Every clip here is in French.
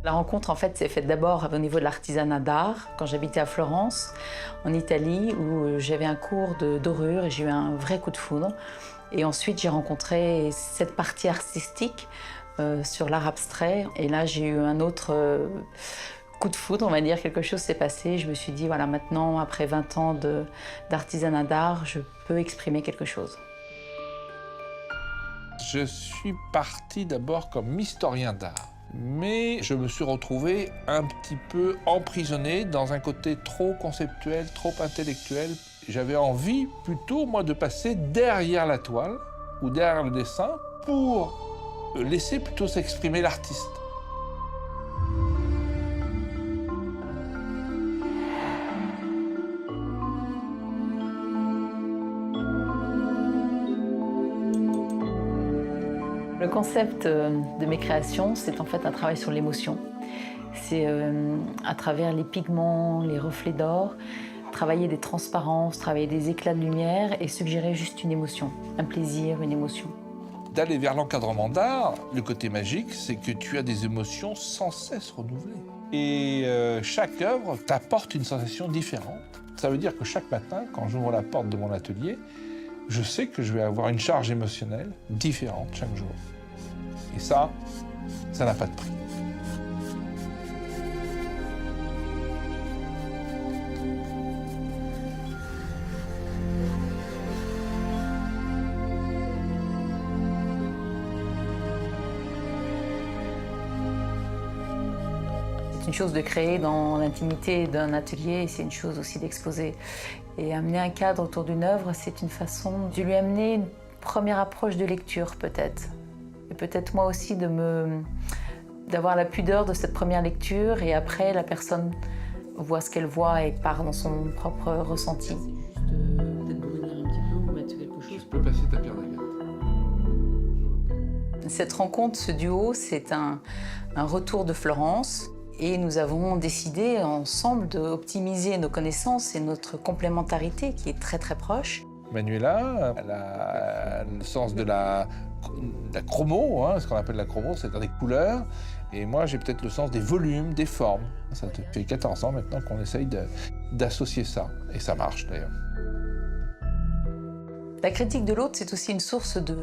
La rencontre, en fait, s'est faite d'abord au niveau de l'artisanat d'art, quand j'habitais à Florence, en Italie, où j'avais un cours de dorure et j'ai eu un vrai coup de foudre. Et ensuite, j'ai rencontré cette partie artistique sur l'art abstrait. Et là, j'ai eu un autre coup de foudre, on va dire, quelque chose s'est passé. Je me suis dit, voilà, maintenant, après 20 ans d'artisanat d'art, je peux exprimer quelque chose. Je suis parti d'abord comme historien d'art. Mais je me suis retrouvé un petit peu emprisonné dans un côté trop conceptuel, trop intellectuel. J'avais envie plutôt, moi, de passer derrière la toile ou derrière le dessin pour laisser plutôt s'exprimer l'artiste. Le concept de mes créations, c'est en fait un travail sur l'émotion. C'est à travers les pigments, les reflets d'or, travailler des transparences, travailler des éclats de lumière et suggérer juste une émotion, un plaisir, une émotion. D'aller vers l'encadrement d'art, le côté magique, c'est que tu as des émotions sans cesse renouvelées. Et chaque œuvre t'apporte une sensation différente. Ça veut dire que chaque matin, quand j'ouvre la porte de mon atelier, je sais que je vais avoir une charge émotionnelle différente chaque jour. Et ça n'a pas de prix. C'est une chose de créer dans l'intimité d'un atelier, et c'est une chose aussi d'exposer. Et amener un cadre autour d'une œuvre, c'est une façon de lui amener une première approche de lecture, peut-être. Et peut-être moi aussi d'avoir la pudeur de cette première lecture, et après la personne voit ce qu'elle voit et part dans son propre ressenti. Peut-être brûler un petit peu ou mettre quelque chose. Tu peux passer ta pierre d'agate. Cette rencontre, ce duo, c'est un retour de Florence. Et nous avons décidé ensemble d'optimiser nos connaissances et notre complémentarité qui est très très proche. Manuela, elle a le sens de la chromo, hein, ce qu'on appelle la chromo, c'est-à-dire des couleurs. Et moi, j'ai peut-être le sens des volumes, des formes. Ça fait 14 ans maintenant qu'on essaye d'associer ça. Et ça marche d'ailleurs. La critique de l'autre, c'est aussi une source de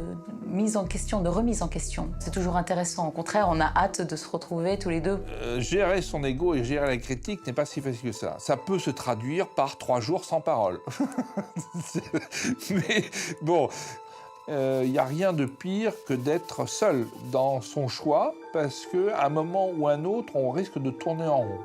mise en question, de remise en question. C'est toujours intéressant. Au contraire, on a hâte de se retrouver tous les deux. Gérer son ego et gérer la critique n'est pas si facile que ça. Ça peut se traduire par 3 jours sans parole. Mais bon, il n'y a rien de pire que d'être seul dans son choix, parce qu'à un moment ou un autre, on risque de tourner en rond.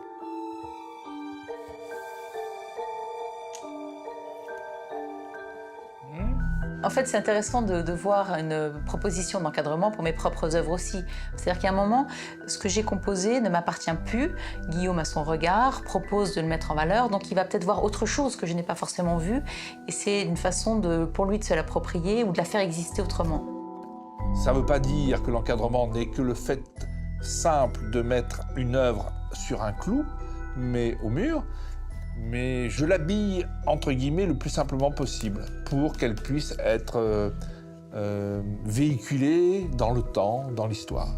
En fait, c'est intéressant de voir une proposition d'encadrement pour mes propres œuvres aussi. C'est-à-dire qu'à un moment, ce que j'ai composé ne m'appartient plus. Guillaume a son regard, propose de le mettre en valeur, donc il va peut-être voir autre chose que je n'ai pas forcément vu. Et c'est une façon pour lui de se l'approprier ou de la faire exister autrement. Ça ne veut pas dire que l'encadrement n'est que le fait simple de mettre une œuvre sur un clou, mais au mur. Mais je l'habille, entre guillemets, le plus simplement possible pour qu'elle puisse être véhiculée dans le temps, dans l'histoire.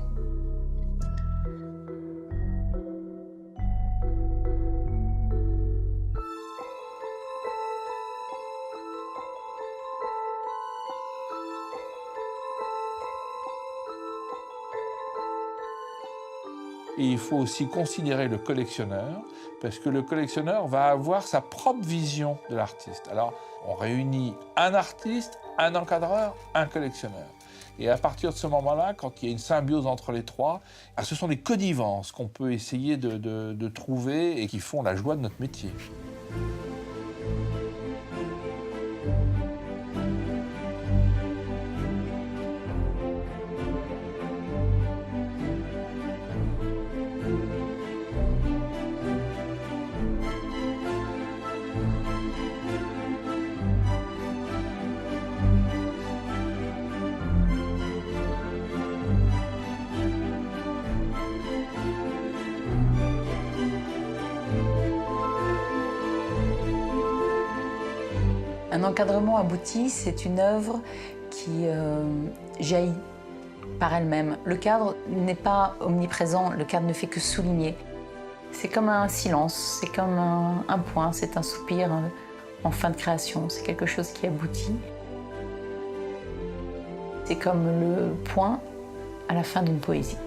Et il faut aussi considérer le collectionneur, parce que le collectionneur va avoir sa propre vision de l'artiste. Alors, on réunit un artiste, un encadreur, un collectionneur. Et à partir de ce moment-là, quand il y a une symbiose entre les trois, ce sont des connivences qu'on peut essayer de trouver et qui font la joie de notre métier. Un encadrement abouti, c'est une œuvre qui jaillit par elle-même. Le cadre n'est pas omniprésent, le cadre ne fait que souligner. C'est comme un silence, c'est comme un point, c'est un soupir en fin de création, c'est quelque chose qui aboutit. C'est comme le point à la fin d'une poésie.